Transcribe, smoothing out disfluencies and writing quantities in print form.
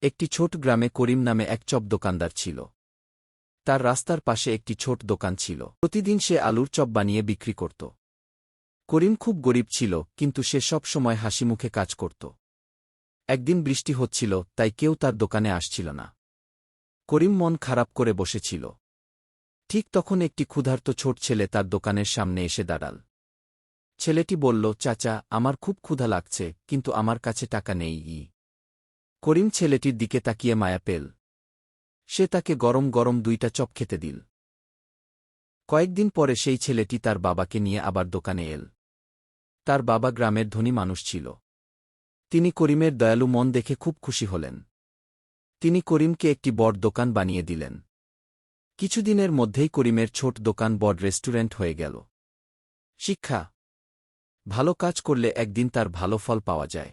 একটি ছোট গ্রামে করিম নামে এক চপ দোকানদার ছিল। তার রাস্তার পাশে একটি ছোট দোকান ছিল। প্রতিদিন সে আলুর চপ বানিয়ে বিক্রি করত। করিম খুব গরিব ছিল, কিন্তু সে সব সময় হাসিমুখে কাজ করত। একদিন বৃষ্টি হচ্ছিল, তাই কেউ তার দোকানে আসছিল না। করিম মন খারাপ করে বসেছিল। ঠিক তখন একটি ক্ষুধার্ত ছোট ছেলে তার দোকানের সামনে এসে দাঁড়াল। ছেলেটি বলল, চাচা, আমার খুব ক্ষুধা লাগছে, কিন্তু আমার কাছে টাকা নেই। করিম ছেলেটির দিকে তাকিয়ে মায়া পেল। সে তাকে গরম গরম 2টা চপ খেতে দিল। কয়েকদিন পরে সেই ছেলেটি তার বাবাকে নিয়ে আবার দোকানে এল। তার বাবা গ্রামের ধনী মানুষ ছিল। তিনি করিমের দয়ালু মন দেখে খুব খুশি হলেন। তিনি করিমকে একটি বড় দোকান বানিয়ে দিলেন। কিছুদিনের মধ্যেই করিমের ছোট দোকান বড় রেস্টুরেন্ট হয়ে গেল। শিক্ষা: ভালো কাজ করলে একদিন তার ভালো ফল পাওয়া যায়।